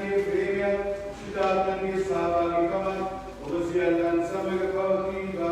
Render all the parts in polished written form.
के प्रेम सिद्धार्थन के सहभागिकम उपसियलन समग पवतीगा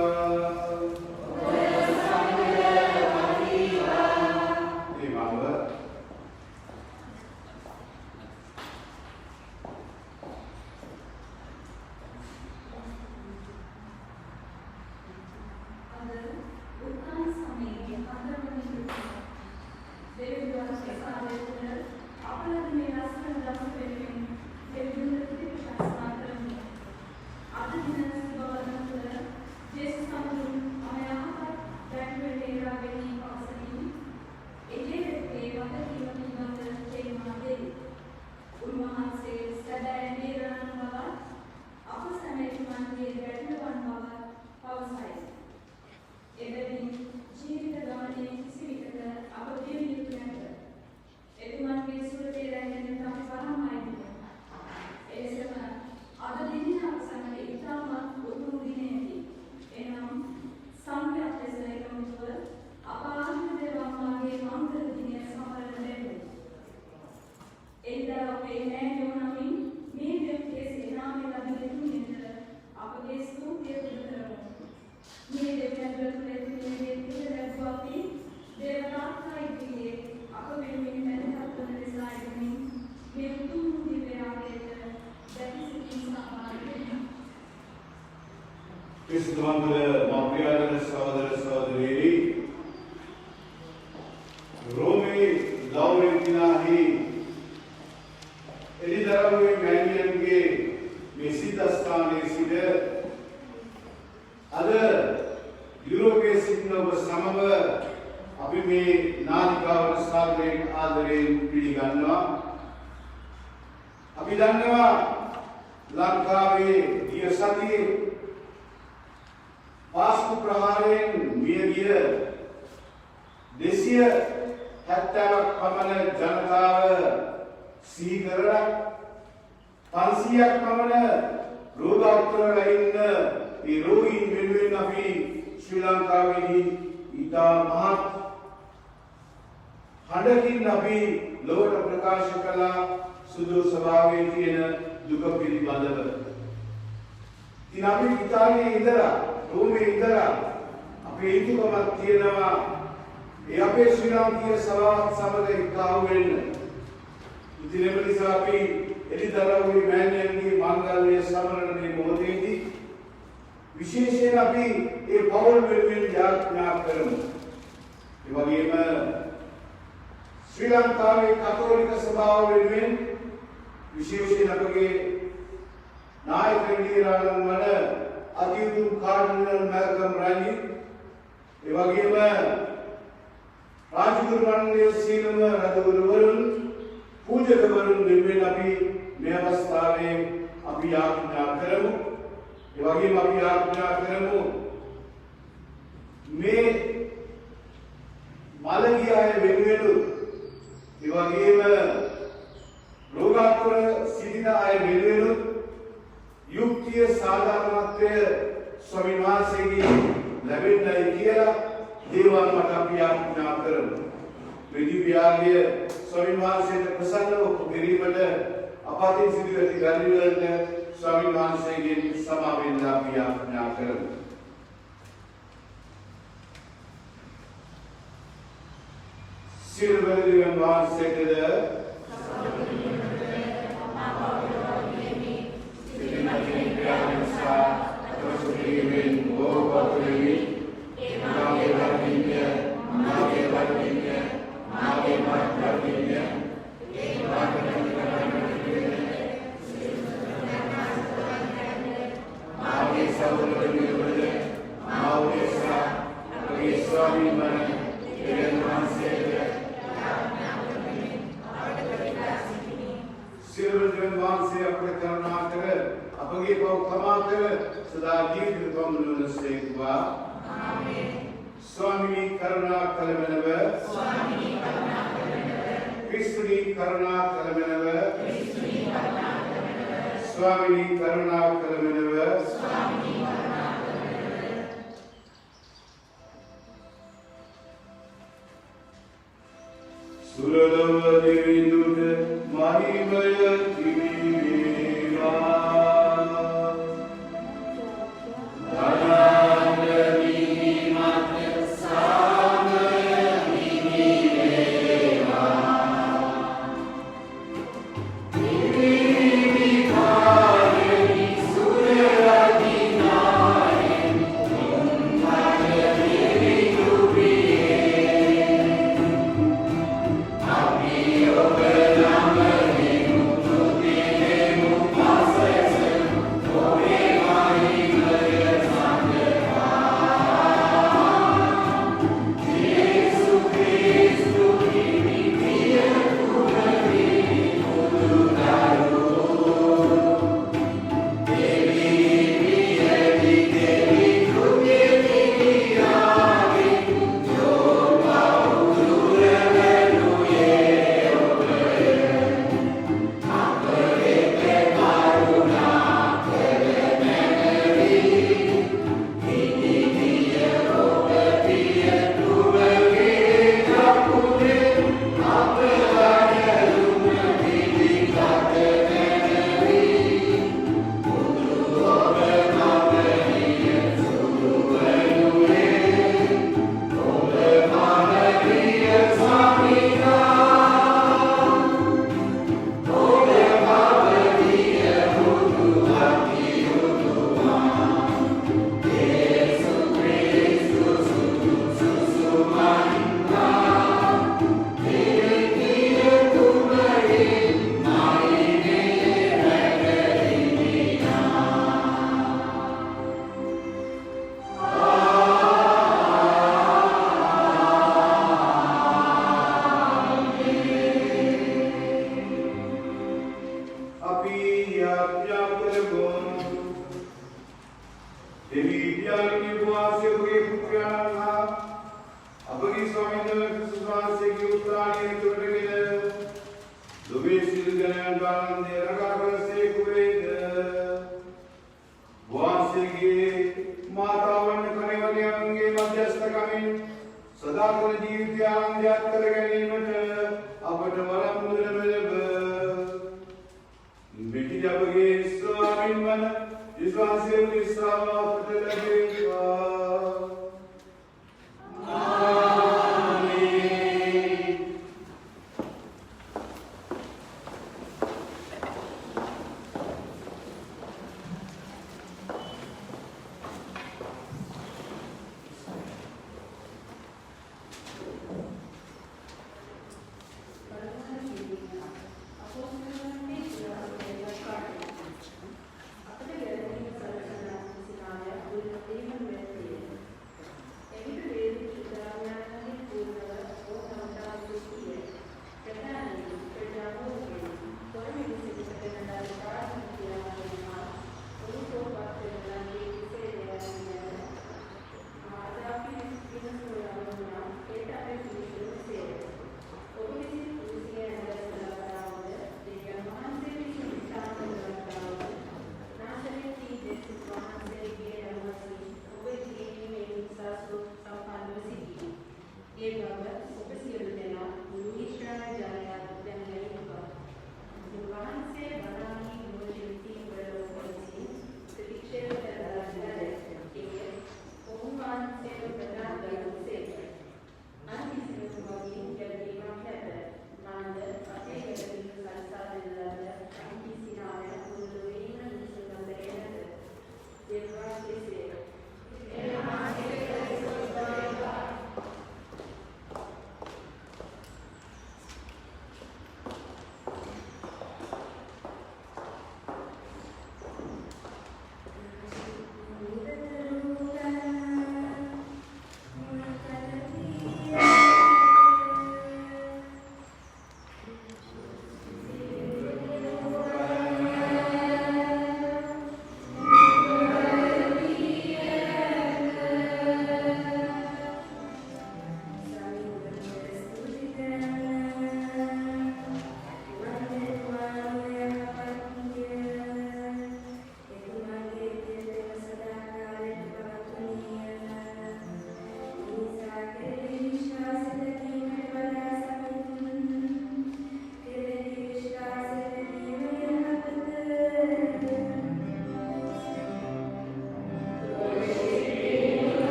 Suralava Devi Dutta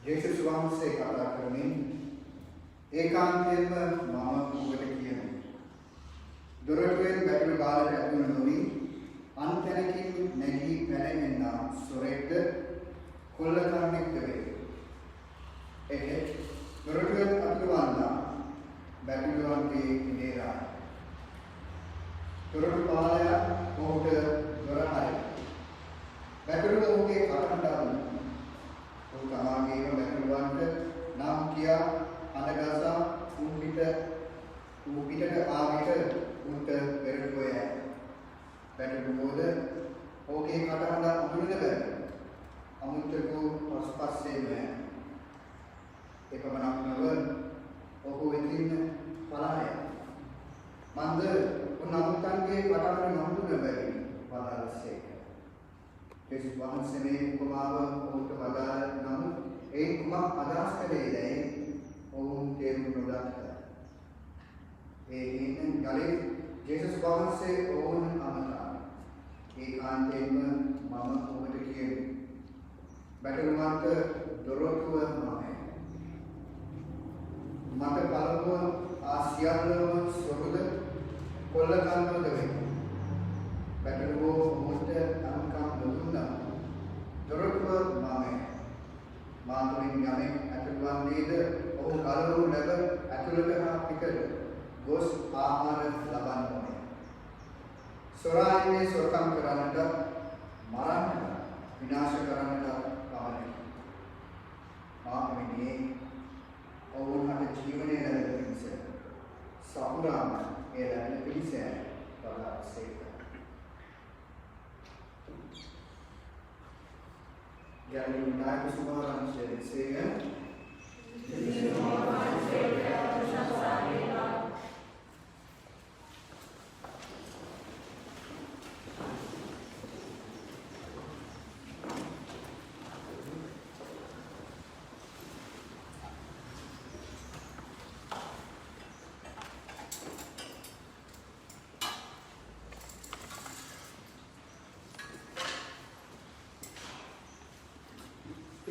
ජේසුස් වහන්සේ කතා කරමින් ඒකාන්තයෙන්ම මම ඔබට කියනවා. දොරටුවෙන් බැටළු ගාලට ඇතුළු නොවි අන්තැනකින් නැගී පැනෙන්නා සොරෙක්ද කොල්ලකන්නෙක්ද වේ. එහෙත් දොරටුවෙන් ඇතුළු වන්නා බැටළුවන්ගේ නේරා. දොරටු පාලය ඔහුට දොර හරි. බැටළුව ඔහුගේ කටහඬ අහනවා. තමාගේම බැටළුවන්ට නම් කියා අඳගසා පිටට ආවිට උන්ට පෙරළුව යයි. බැටළුවෝද ඔහුගේ කටහඬ අඳුරද බැර. අමුත්තකෝ පස්පස්සේම යයි. එපමණක් නොව ඔහු වෙතින් පලා යයි. මන්ද උන් අමුත්තන්ගේ කටහඬ නඳුන බැරි වදාළසේක. ජේසුස් වහන්සේ මේ උපමාව ඔහුට වදාළ නමුත් ඒ කුමක් අදහස් කළේදැයි ඔවුන් තේරුම් නොගත්තා. ඒ හේතුන් ගලේ ජේසුස් වහන්සේ ඔවුන් අමතා. ඒකාන්තයෙන්ම මම ඔබට කියමි. බැටළුවන්ට දොරටුව මමයි. මට පළමුව ආසියාවලම සොරුද කොල්ලකන්නද වේ. බැටළුවෝ ඔහුට අනුකම් නොදුන්නා. දොරටුව මමයි. මාතුමින් යමෙක් ඇතුළු වන්නේද ඔහු කලවු ලැබ ඇතුළට හා පිටට ගොස් ආහාර ලබන්න ඕනේ. සොරායිනේ සොරකම් කරන්නට, මරන්නට, විනාශ කරන්නට පමණයි. මාතුමිනේ ඔවුන් හට ජීවනය ලැබෙන පිණිස සපුරාම ඒ ලැබෙන පිණිස වදාළසේක. Yani menaik semua sehingga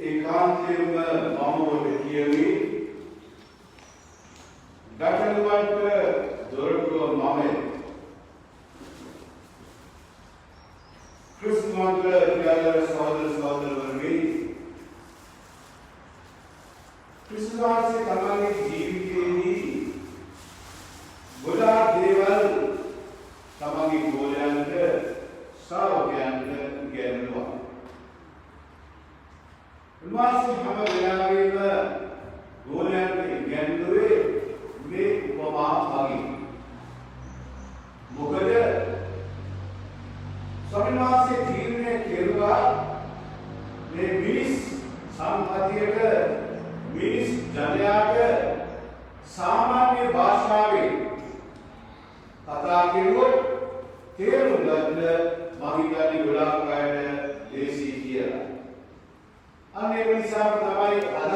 ඒකාන්තයෙන්ම මම ඔබට කියමි බැටළුවන්ට දොරටුව මමයි. ක්‍රිස්තුමන්ට प्यारे सहोदर सहोदरवරුනි විශ්වාසය තමන්ගේ ජීවිතයේදී ගොඩාක් දේවල් තමන්ගේ ගෝලයන්ට ශ්‍රාවකයන්ට ඉගෙනුවා. උන්වහන්සේ හැම වෙලාවෙම ගෝලයන්ට ඉගෙනුවේ මේ උපමා වගේ. මොකද ස්වාමීන් වහන්සේ තීරණය කෙරුවා මේ මිනිස් සම්පතියට මිනිස් ජනයාට සාමාන්‍ය භාෂාවෙන් කතා කරුවොත් තේරුම් ගන්න මහිතන්නේ ගොඩාක් අයට ලේසි කියලා. අනේ නිසා තමයි අද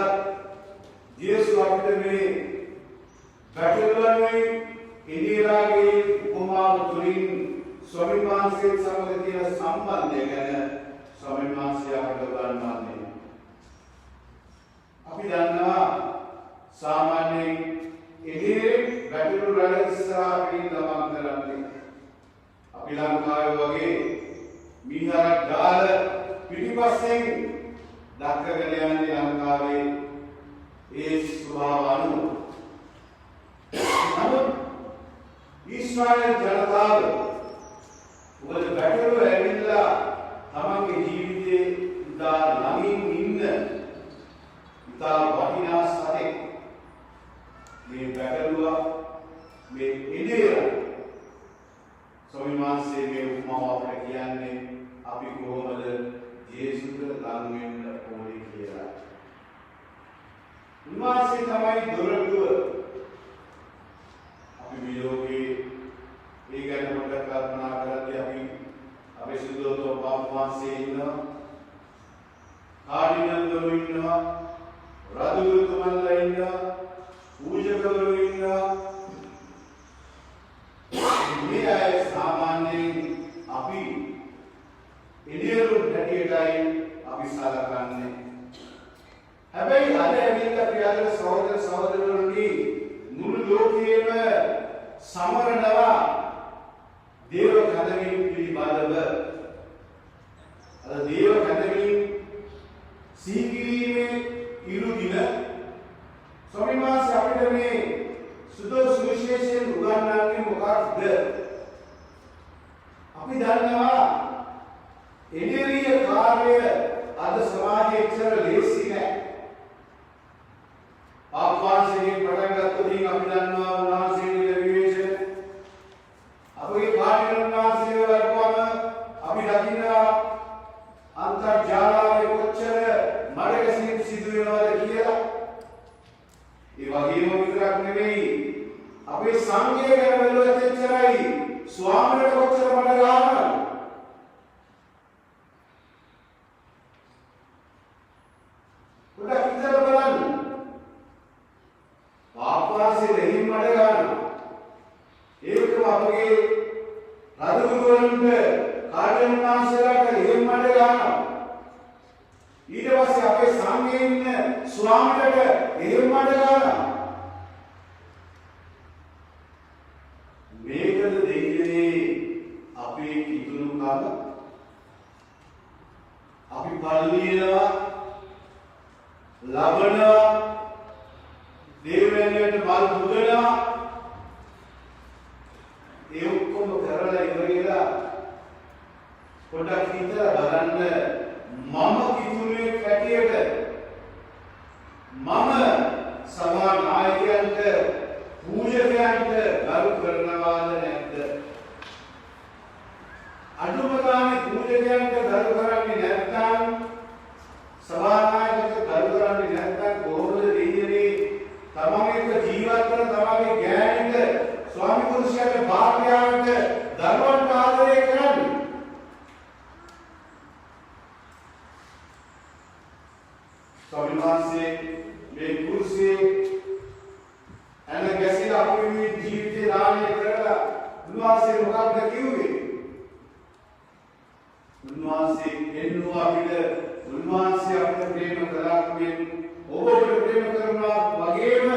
ජේසුස් අපිට මේ ගැටලුවන්ගේ ඉදිරියාගේ උපමාව තුලින් ස්වාමීන් වහන්සේ සමග තියෙන සම්බන්ධය ගැන ස්වාමීන් වහන්සේ අපට උගන්වන්නේ. අපි දන්නවා සාමාන්‍යයෙන් ඉදිරියේ ගැටලු රැළ ඉස්සරහා පිටින් ගමන් කරන්නේ. අපි ලංකාවේ වගේ මීහරක් දාලා පිටිපස්සෙන් දක්කගෙන යන්නේ ලංකාවේ ඒ ස්වභාව අනුව. නමුත් ඊශ්‍රායල් ජනතාව මොකද ගැටලුව ඇවිල්ලා තමන්ගේ ජීවිතේ ඉතා ළඟින් ඉන්න ඉතා වටිනා සතෙක් මේ ගැටලුව මේ ඉදිරිය ස්වාමීන් වහන්සේ මේ උපමාව අපට කියන්නේ අපි කොහොමද ජේසුස්ට ලං වෙන්න ඕනේ කියලා. උන්වහන්සේ තමයි දොරටුව. අපි මේ ලෝකේ ඒ ගැන පොඩ්ඩක් කල්පනා කරද්දී අපි අපේ සුදෝතෝ පාපවංශයේ ඉන්නවා, කාඩිනන්දරු ඉන්නවා, රාජගුරුතුමන්ලා ඉන්නවා, පූජකවරු ඉන්නවා. මේ අය සාමාන්‍යයෙන් අපි එළියරු හැටියටයි අපි සලකන්නේ. හැබැයි අද ඇවිල්ලා ප්‍රියදර සහෝදර සහෝදරවරුනි මුළු ලෝකයේම සමරනවා දේව කඳවීම පිළිබඳව. අද දේව කඳවීම සීගිරීමේ ඉරුදින ස්වාමීන් වහන්සේ අපිට මේ සුදු සුවිශේෂයෙන් උගන්වන්නේ මොකක්ද? අපි දන්නවා එදිරිය කාර්ය අද සමාජයේ ඉතර ලේසි නෑ. පාපවංශයෙන් පටන් ගත්තොත් අපි දන්නවා උන්වහන්සේගේ විවේචන. අපේ කාර්යවන්වහන්සේ වරපම අපි දකිනවා අන්තර්ජාලයේ කොච්චර මඩකසින් සිදු වෙනවද කියලා. ඒ වගේම විතරක් නෙවෙයි අපේ සංඝය ගැන බැලුවත් එච්චරයි ස්වාමීන්ට කොච්චර මඩ ගන්නවද? පොඩ්ඩක් හිතලා බලන්න. පාපවාසී දෙහින් මඩ ගන්නවා. ඒකම අපගේ රජගුරුවරුන්ට කාර්යවන්වහන්සේලාට දෙහින් මඩ ගන්නවා. ඊට පස්සේ අපේ සංඝයේ ඉන්න ස්වාමීන්ට දෙහින් මඩ ගන්නවා. මේකද දෙයියනේ අපේ කිතුණුකම. අපි පල්ලියනවා ලබනවා දේවයන්ට මල් පුදනවා. ඒ ඔක්කොම කරලා ඉවරලා පොඩ්ඩක් හිතලා බලන්න මම කිතුණුවේ කැටියට මම සභා නායකයන්ට පූජකයන්ට ගරු කරනවාද නැද්ද? අඩුම ගානේ පූජකයන්ට ගරු කරන්නේ නැත්නම් සභානායකයන්ට ගරු කරන්නේ නැත්නම් කොහොමද දෙයියනේ තමන් එක්ක ජීවත් කරන තමන්ගේ ගෑණිට ස්වාමි පුරුෂයාට භාර්යාවට දරුවන්ට ආදරය කරන්නේ? ස්වාමීන් වහන්සේ මේ කුරුසේ එන ගැසිලා අපේ මේ ජීවිතේ දානය කරලා උන්වහන්සේ මොකක්ද කිව්වේ? උන්වහන්සේ එන්නවා අපිට උන්වහන්සේ අපිට ප්‍රේම කළා කියන්නේ ඔබට ප්‍රේම කරනවා වගේම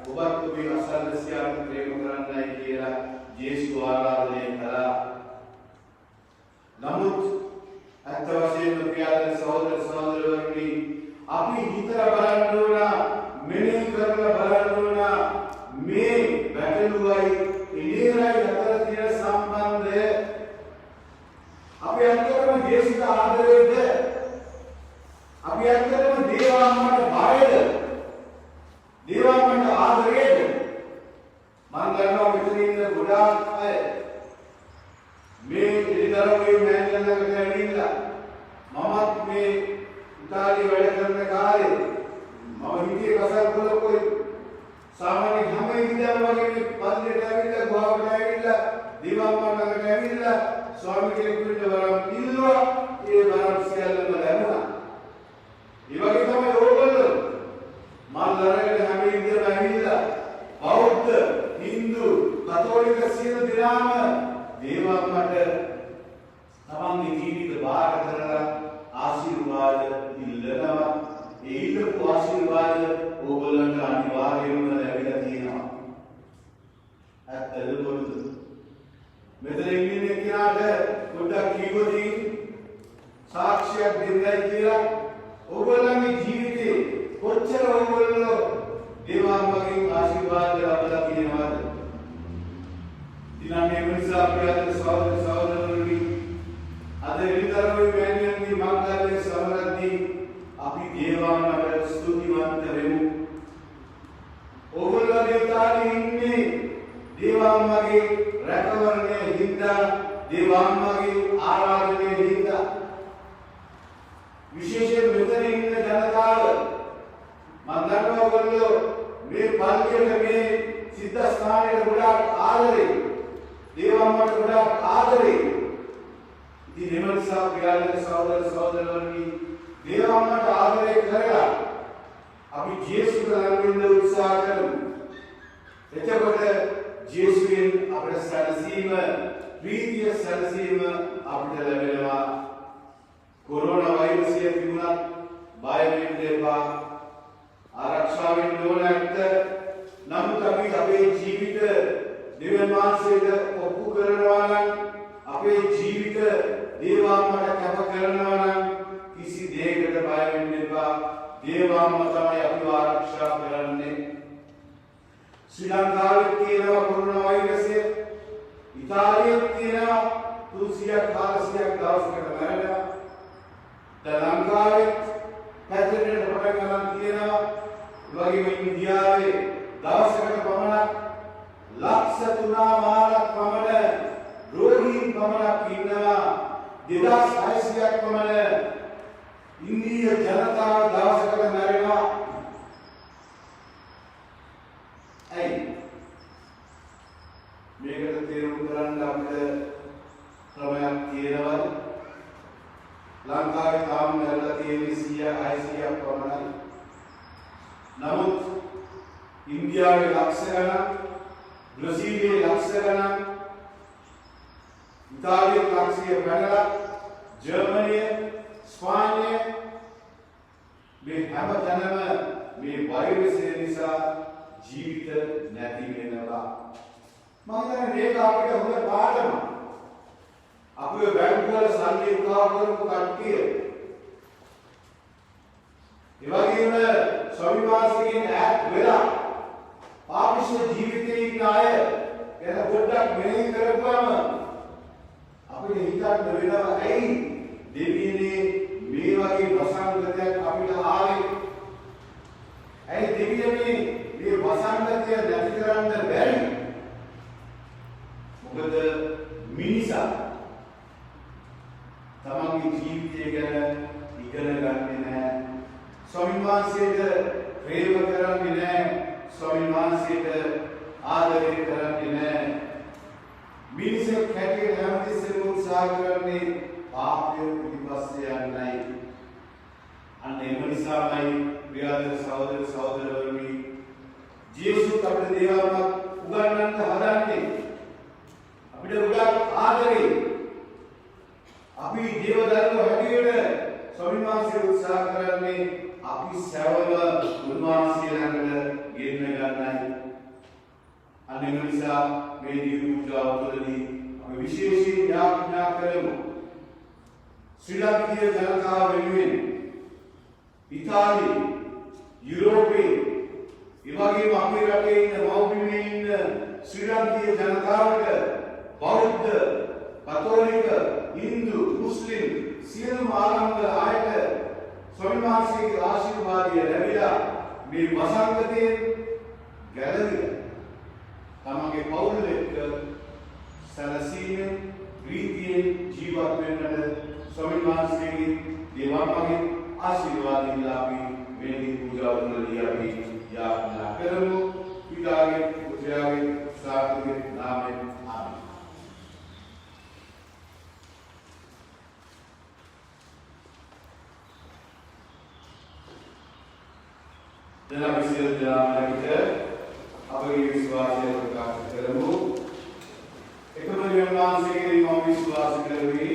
ඔබත් ඔබේ අසල්වැසියාට ප්‍රේම කරන්නයි කියලා ජේසුස් ආරාධනය කළා. නමුත් අත් වශයෙන්ම ප්‍රියදර සහෝදර සහෝදරවරුනි අපි හිතලා බලන්න ඕන දේවාංගමට බයද? දේවාංගමට ආදරේද? මම දන්නවා මෙතන ඉන්න ගොඩාක් අය මේ ඉරිදරවේ මෑණියන්ලකට ඇවිල්ලා මමත් මේ ඉතාලියේ වැඩ කරන කාලේ මම හිටියේ කසල්පොලකෝයි සාමාන්‍ය හැම ඉරිදම වගේ මේ පල්ලියට ඇවිල්ලා ගුහාවට ඇවිල්ලා දේවාංගමකට ඇවිල්ලා ස්වාමී කෙනෙකුට වරම් ඉල්ලුවා ඒ වරම් සියල්ලම ලැබුණා. ඒ වගේ තමයි ඕගොල්ලෝ මල් අරගෙන හැම ඉරිදම ඇවිල්ලා බෞද්ධ හින්දු කතෝලික සියලු දෙනාම දේවාංගමට තමන්ගේ ජීවිත බාර කරලා ආශිර්වාද ඉල්ලනවා. ඒ ඉල්ලපු ආශිර්වාද ඕගොල්ලන්ට අනිවාර්යයෙන්ම ලැබිලා තියෙනවා. ඇත්තද බොරුද? මෙතන ඉන්නේ කෙනාට පොඩ්ඩක් කීවදී සාක්ෂියක් දෙන්නයි කියලා ඕගොල්ලන්ගේ ජීවිතේ කොච්චර ඕගොල්ලෝ දේවාංගමගෙන් ආශිර්වාද ලබලා තියෙනවද? ඉතින් මේ නිසා අපේ සහෝදර සහෝදරවරුනි අද විතරයි මෑණියන්ගේ මංගල්‍ය සමරද්දී අපි දේවාංගමට ස්තුතිවන්ත වෙමු. ඕගොල්ලෝ ඉතාලියේ ඉන්නේ දේවාංගමගේ රැකවරණය හින්දා දේවාංගමගේ ආරාධනය හින්දා විශේෂයෙන් මෙතන ඉන්න ජනතාව මම දන්නවා ඔයගොල්ලෝ මේ පල්ලියට මේ සිද්ධාස්ථානයට ගොඩාක් ආදරේ දේවාංගමට ගොඩාක් ආදරේ. ඉතින් ඒ නිසා ප්‍රියයන් සහෝදර සහෝදරවරුනි දේවාංගමට ආදරේ කරලා අපි ජේසුස් ළඟින් උත්සාහ කරමු. එතකොට ජේසුස්ගෙන් අපේ සැනසීම ප්‍රීතිය සැනසීම අපිට ලැබෙනවා. කොරෝනා වෛරසය තිබුණත් බය වෙන්න එපා. ආරක්ෂා වෙන්න ඕන නැත්ද? නමුත් අපි අපේ ජීවිත දෙවියන් වහන්සේට ඔප්පු කරනවා නම් අපේ ජීවිත දේවාංගමට කැප කරනවා නම් කිසි දෙයකට බය වෙන්න එපා. දේවාංගම තමයි අපිව ආරක්ෂා කරන්නේ. ශ්‍රී ලංකාවේ තියෙනවා කොරෝනා වෛරසය. ඉතාලියේ තියෙනවා 300ක් 400ක් දවසකට මැරෙනවා. ලංකාවේ පැතිරෙන්න පටන් ගන්න තියෙනවා. ඒ වගේම ඉන්දියාවේ දවසකට පමණක් ලක්ෂ 3 පමණ රෝගීන් පමණක් ඉන්නවා. 2600ක් පමණ ඉන්දිය ජනතාව දවසකට මැරෙනවා. ඇයි මේකට තේරුම් ගන්න අපිට ක්‍රමයක් තියෙනවද? ලංකාවේ තාම මැරලා තියෙන්නේ 100 600ක් පමණයි. නමුත් ඉන්දියාවේ ලක්ෂ ගණන්, බ්‍රසීලයේ ලක්ෂ ගණන්, ඉතාලියේ ලක්ෂය පැනලා, ජර්මනිය, ස්පාඤ්ඤය මේ හැම තැනම මේ වෛරසය නිසා ජීවිත නැති වෙනවා. මම හිතන්නේ මේක අපිට හොඳ පාඩමක්. අපේ බැංකුවල සල්ලි උදා කරපු කට්ටිය ඒ වගේම ස්වාමිවාසීන් ඈත් වෙලා පාපිෂ්ඨ ජීවිතේ ඉන්න අය ගැන පොඩ්ඩක් මෙනෙහි කරපුවම අපිට හිතන්න වෙනවා ඇයි දෙවියනේ මේ වගේ වසංගතයක් අපිට ආවේ? ඇයි දෙවියනේ මේ වසංගතය නැති කරන්න බැරි? මොකද මිනිසා තමන්ගේ ජීවිතය ගැන ඉගෙන ගන්නේ නැහැ. ස්වාමීන් වහන්සේට ප්‍රේම කරන්නේ නැහැ. ස්වාමීන් වහන්සේට ආදරය කරන්නේ නැහැ. මිනිසෙක් හැටියට හැමතිස්සෙම උත්සාහ කරන්නේ පාපය පිටිපස්සේ යන්නයි. අන්න ඒ නිසාමයි ප්‍රිය සහෝදර සහෝදරවරුනි ජේසුස් අපේ දේවාංගම උගන්වන්න හදන්නේ. අපිට ගොඩක් ආදරේ. අපි දේවදරුවෝ හැටියට ස්වාමීන් වහන්සේ උත්සාහ කරන්නේ අපි සෑවම උන්වහන්සේ ළඟට ගෙන්න ගන්නයි. අන්න ඒ නිසා මේ දිවි පූජාව තුළදී අපි විශේෂයෙන් යාඥා කරමු. ශ්‍රී ලංකීය ජනතාව වෙනුවෙන් ඉතාලියේ, යුරෝපයේ, ඒ වගේම අපේ රටේ ඉන්න මව්බිමේ ඉන්න ශ්‍රී ලංකීය ජනතාවට බෞද්ධ, කතෝලික, හින්දු, මුස්ලිම් සියලුම ආගම්වල අයට ස්වාමීන් වහන්සේගේ ආශිර්වාදය මේ වසංගතයේ ගැලවිලා තමගේ පවුල් එක්ක සැලසීමෙන් ප්‍රීතියෙන් ජීවත් වෙන්නට ස්වාමීන් වහන්සේගේ දේවාපගේ ආශිර්වාදයෙන් අපි මේ දී පූජා වලදී අපි යාඥා කරමු. පිතාගේ පුත්‍රයාගේ සාර්ථකේ නාමයෙන් ආමේන්. දැන් අපි සියලු දෙනාට අපගේ විශ්වාසය ප්‍රකාශ කරමු. එකම වහන්සේගේ මම විශ්වාස කරමි.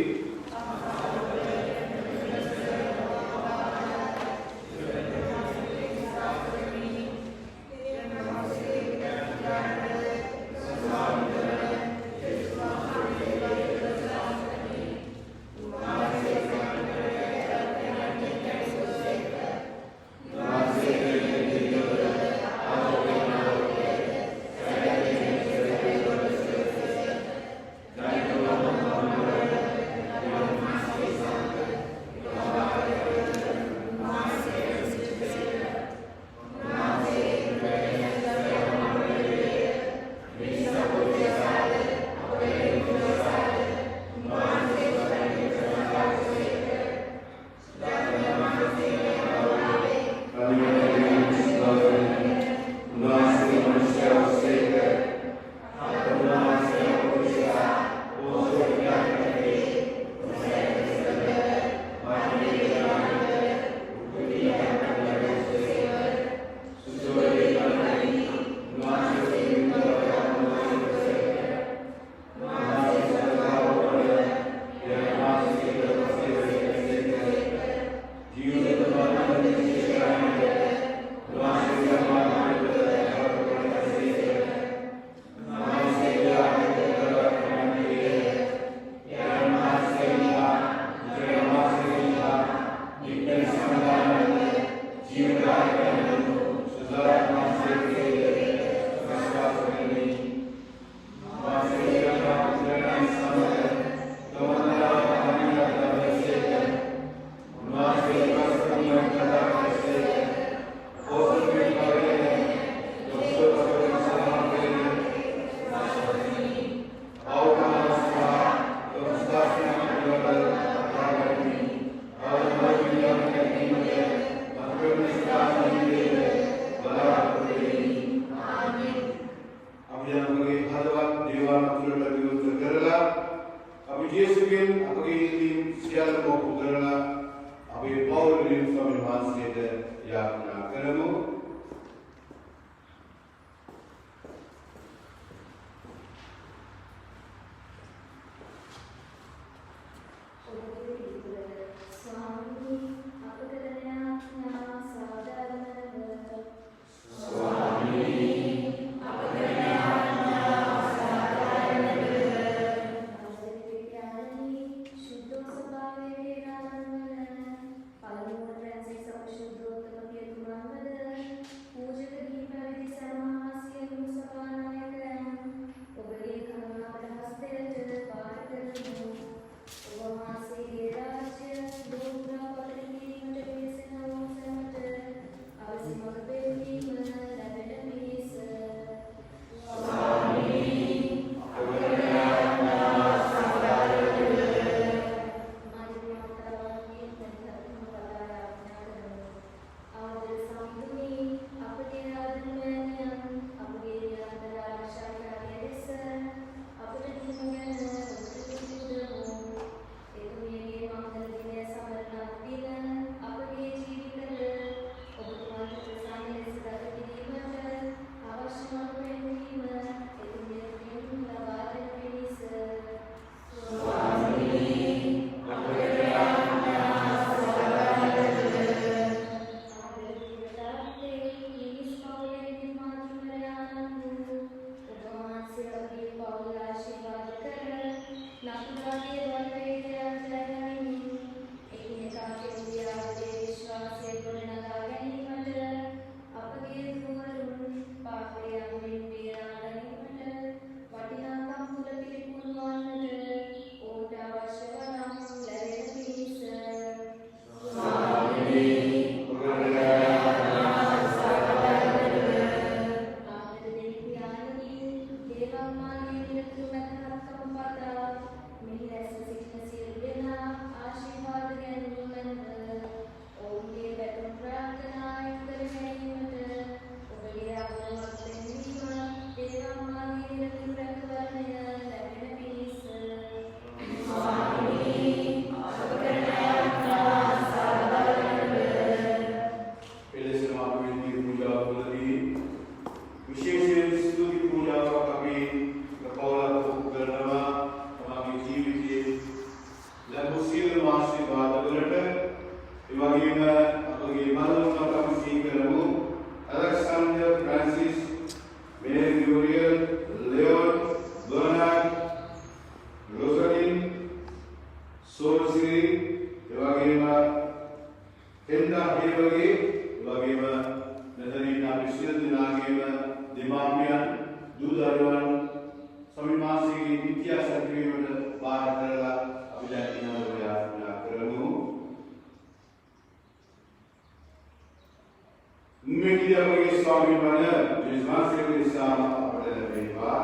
මෙකි අපගේ ස්වාමීන් වහන්සේ ජේසුස් නිසා අපට ලැබේවා.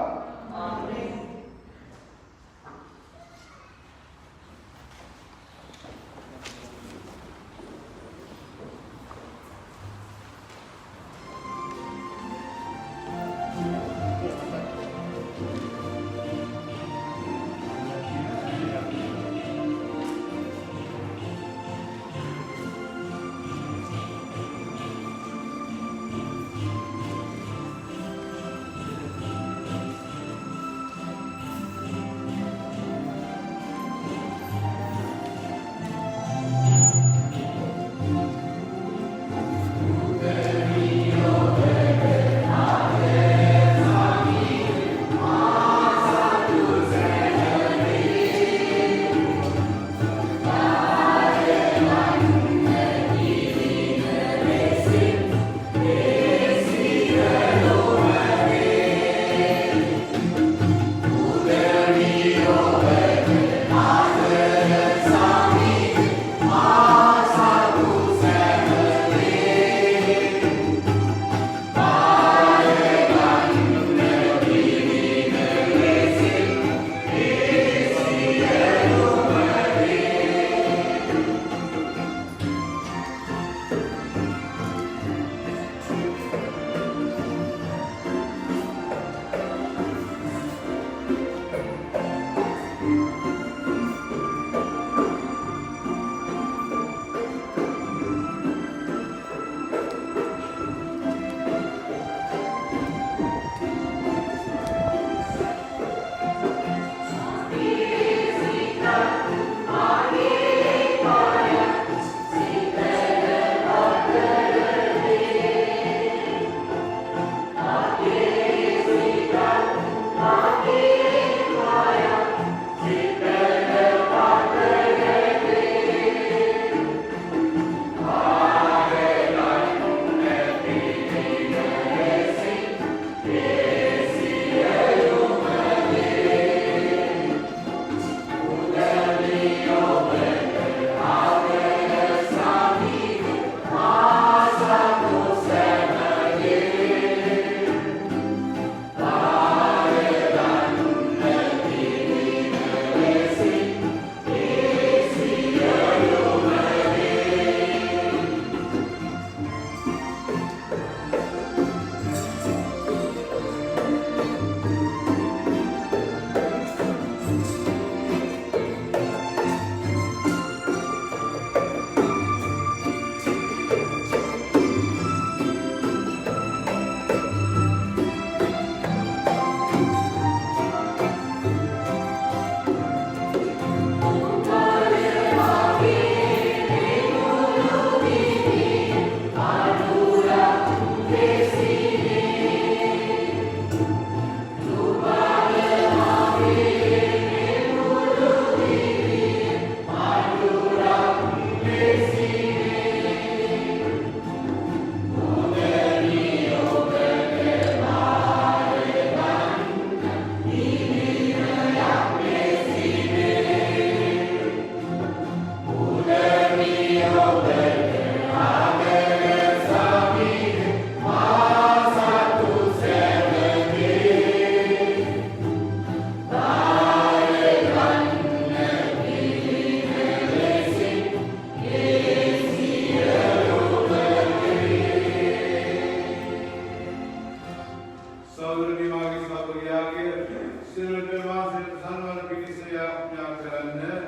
ආමේන්. Amen.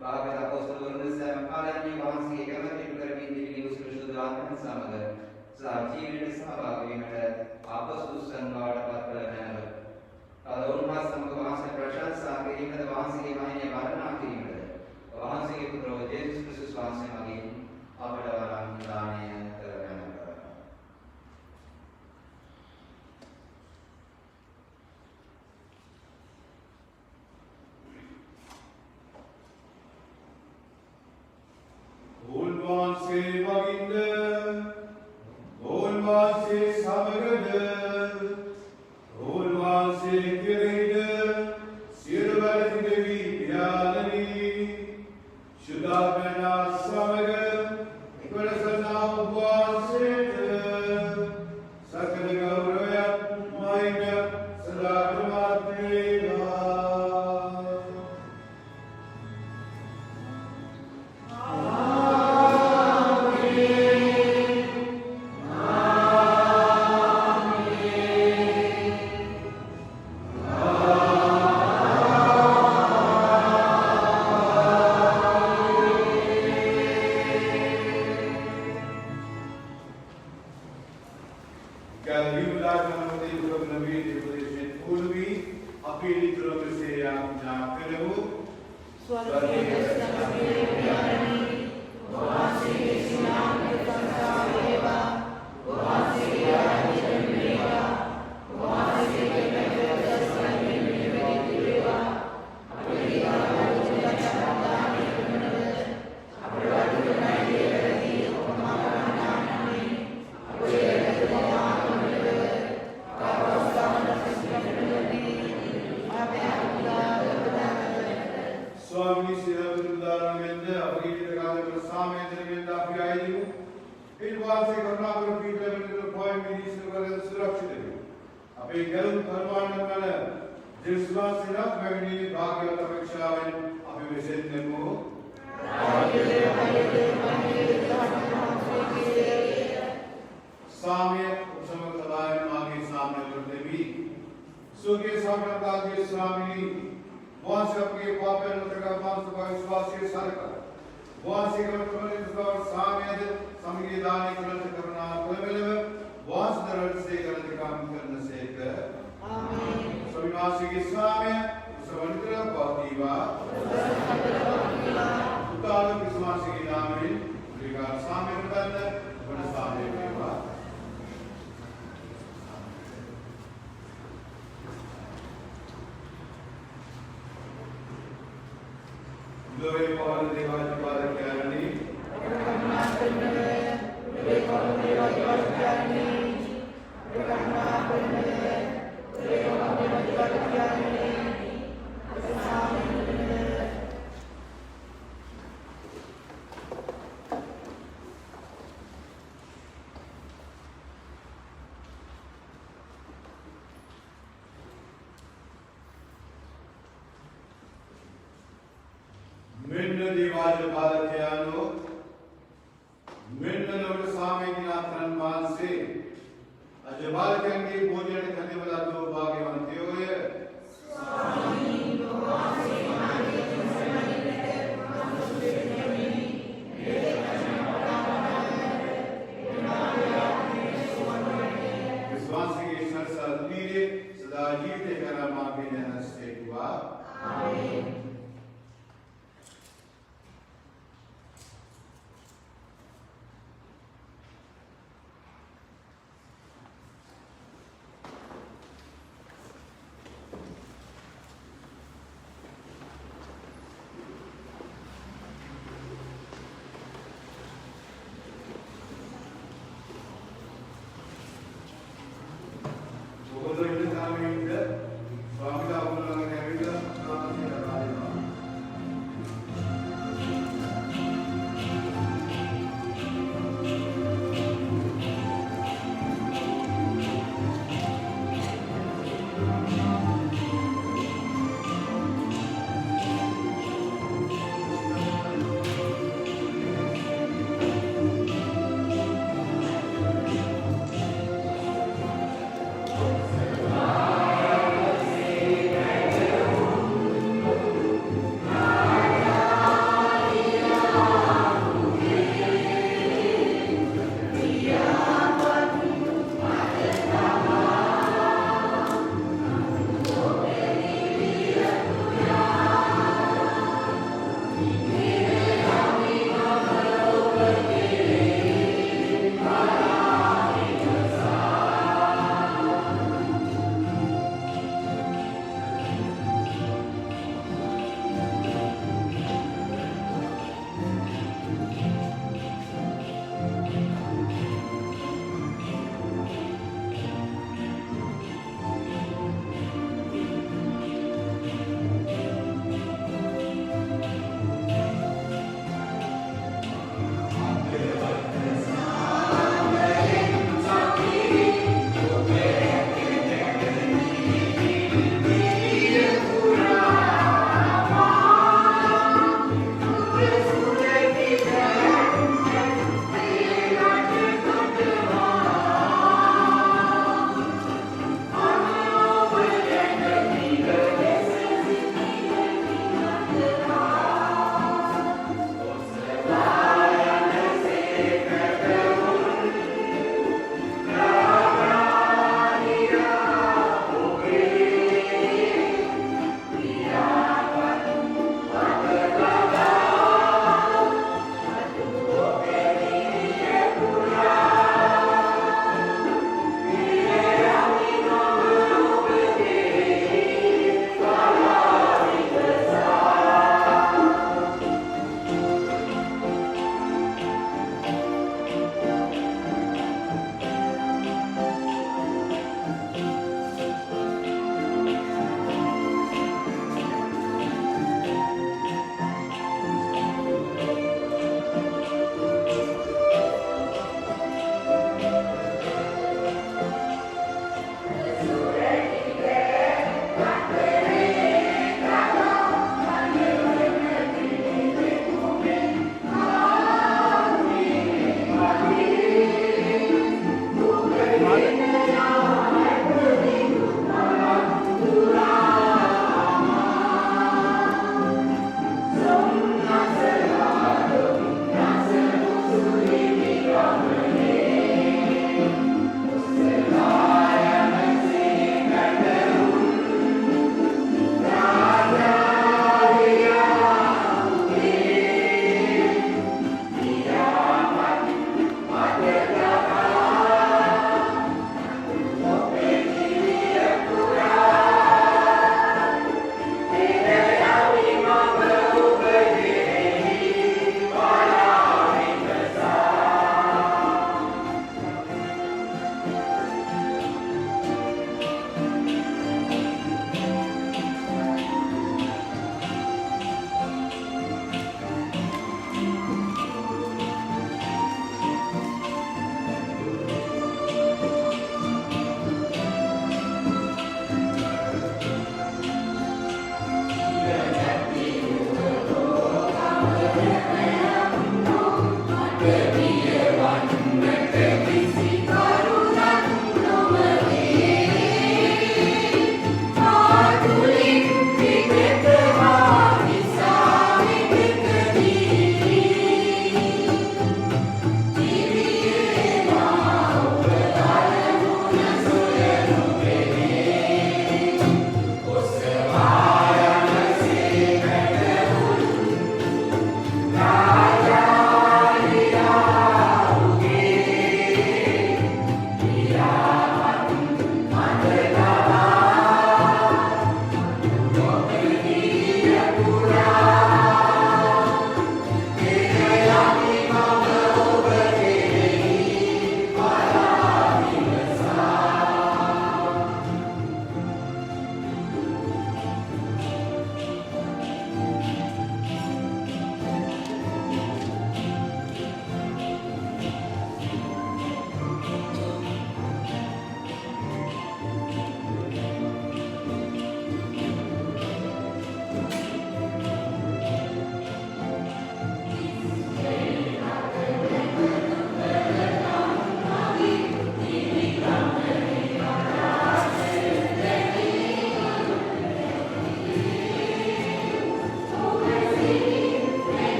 Bahwa kita post turun saya makalah ini සමග ජීවිතේ සහභාගී වීමට ආපසු සංවාඩ පත් කරනවා. තද උන්වහන්සේ සමග වහන්සේ ප්‍රශංසා කිරීමද වහන්සේගේ මහිමය වර්ණනා කිරීමද වහන්සේගේ පුත්‍ර යේසුස් ක්‍රිස්තුස් වහන්සේ මගින් අපට වරම් දානය කරගන්නවා. උන්වහන්සේ මගින්ද උන්වහන්සේ සමගද උන්වහන්සේ කෙරෙහිද සියලු වැඩ දෙවි යාලනි සුදාපනා සමග එකලසනා උපවාසයට සකල ගෞරවයක් මහිමය සදාකාලවත් වේවා.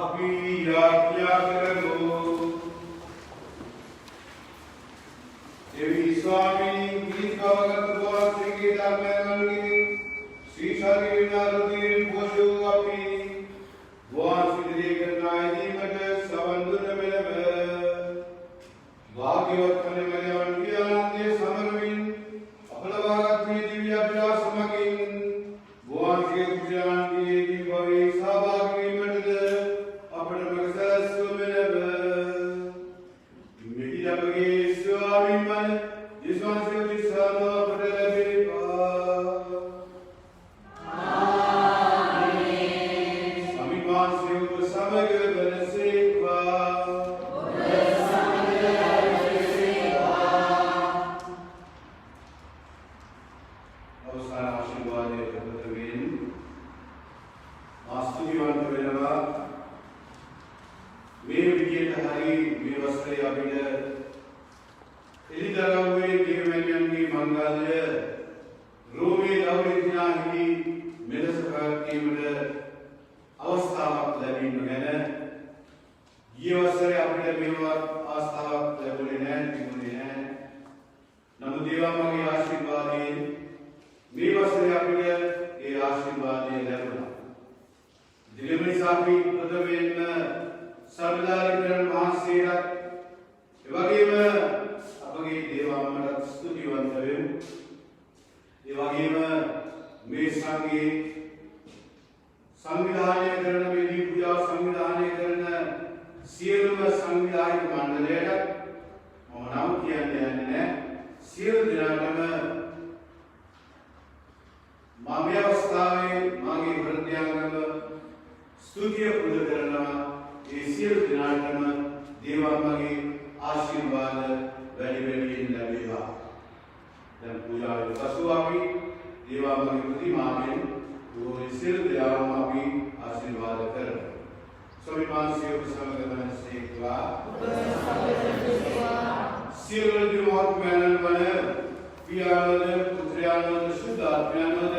අපි යාඥා කරමු. देवी स्वामी गीतवगत वासिकी धर्मंगी श्री शरीरनारुदी पोषो अपि वासिकी करनाई मत सवंदुन मिलव भाग्यवत कने मलवन की आनंदे समरविन अपलवागत में दिव्य अभ्यास मगिन वासिकी गुजान की भवे सहभागी मत अपने मकसद मिलव मिटी लगे स्वामी मन जिसवां से जिसानो पड़े बेपा आमीन स्वामी मान से को समग्र बन सेवा अवसर आशीर्वाद प्रभुत्वेन आस्तुतिवंत वेलवा मे विजेत हरि मे वस्त्र अभिद इलिदरावे देवयन्गी मंगल्य रोमे लवरिज्ञाहि मेदसकारतीमद अवस्थावक लबिन गण ये वसरे अपने मेवा आस्थावक लबुले हैं तिमुले हैं नमो देवा मगे आशीर्वादे मे वसरे अपने ये आशीर्वादे लबुला दिलमणि सापी पदवेन सर्वदारिकरण महासेरक एवगेम अपगे देवामरत स्तुतिवंतवेम एवगेम मे संगे संविधाने करण वेदी पूजा संविधाने करण सियलुम संविधायक मंडलेट मम नाम කියන්නේ සියලු දිනාටම මම අවස්ථාවේ මාගේ හෘදයාංගම ස්තුතිය පුද කරනවා ඒ සියලු දිනාටම දේවාමගේ ආශිර්වාද වැඩි වැඩියෙන් ලැබේවා. දැන් පූජාවේ පසු අපි දේවාමගේ ප්‍රතිමාවෙන් ඒ සියලු දේවාම අපි ආශිර්වාද කරමු. स्वामी मानसिक समगमन सेवा सियलु दिवात मैनन बने पियानोद पुत्रियानोद शुद्ध आत्मानोद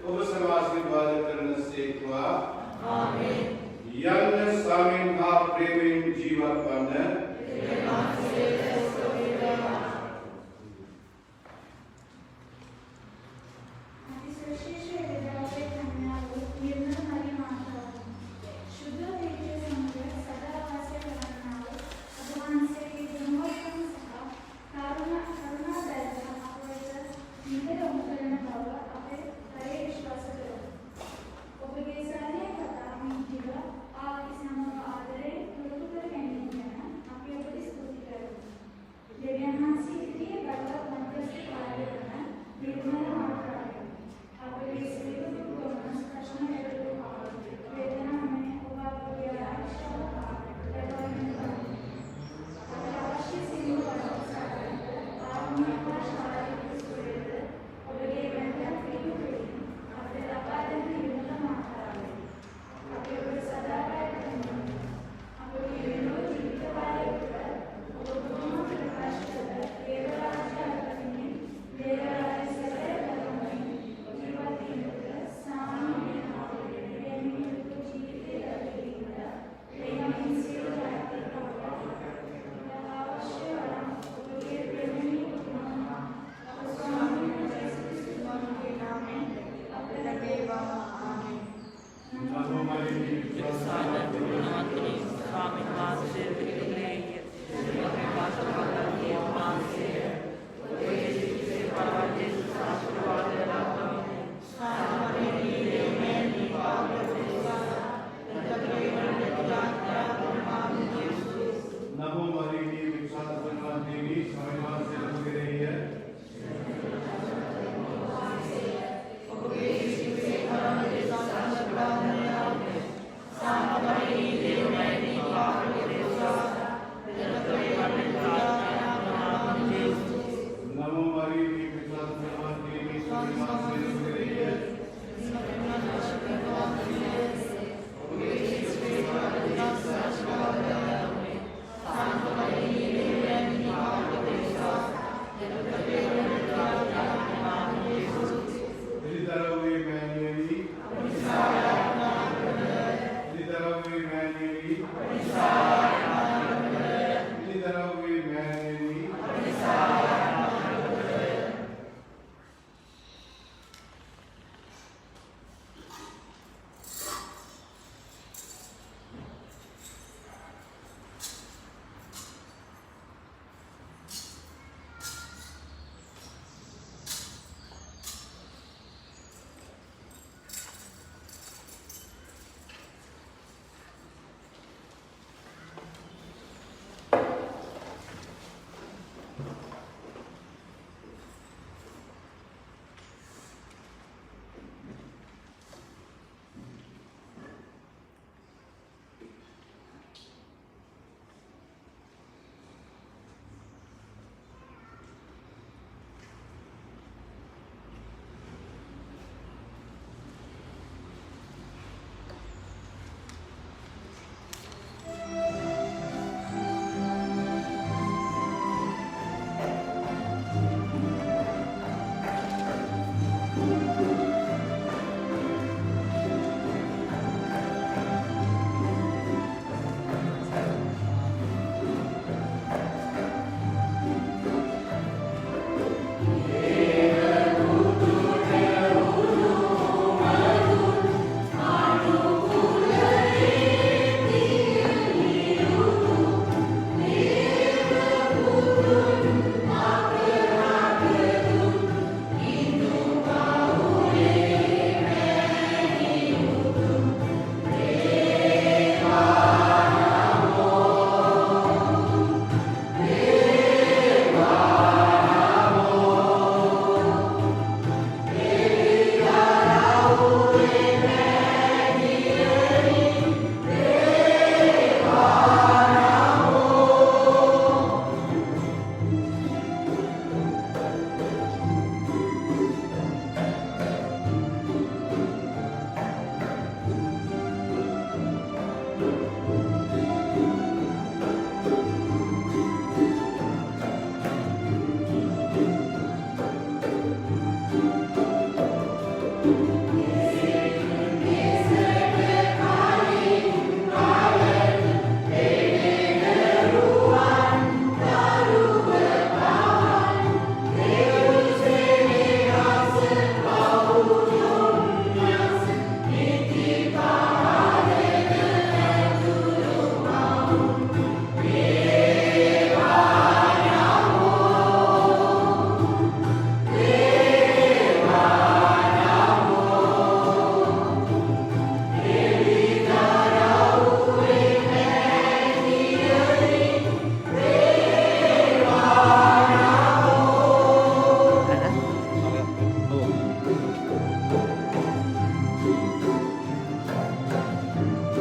ඔබ සර්ව ආශිර්වාද කරන සේක්වා ආමේන් යන්න ස්වාමීන් හා ප්‍රේමයෙන් ජීවත් වන්න Deus,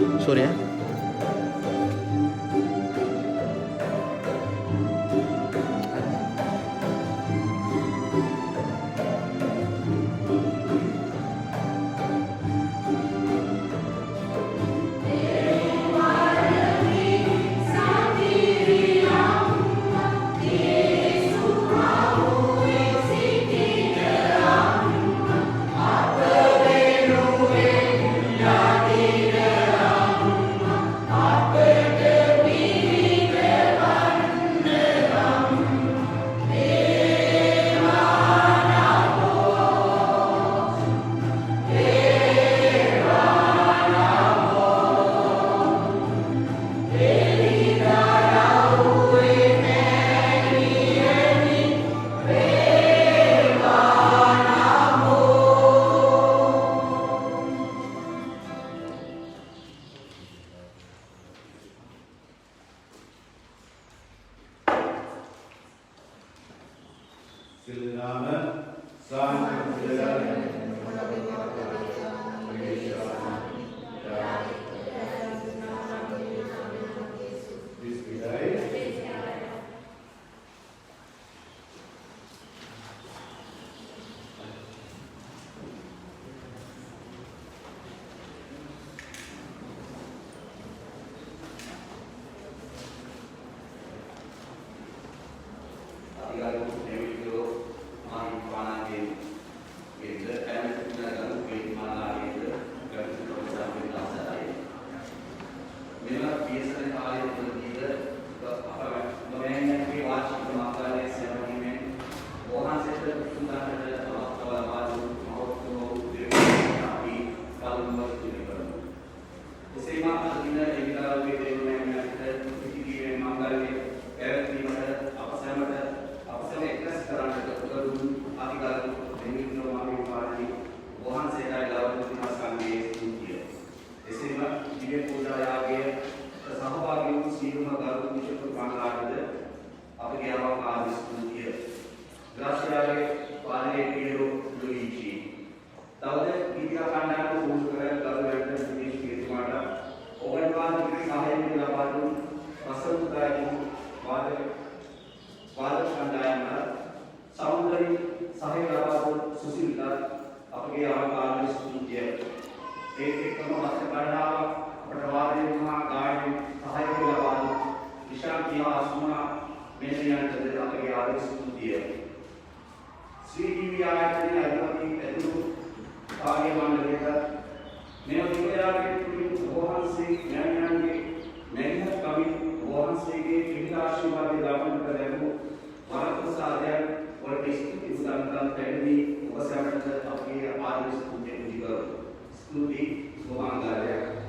Sorry ya. Studi Subhanallah,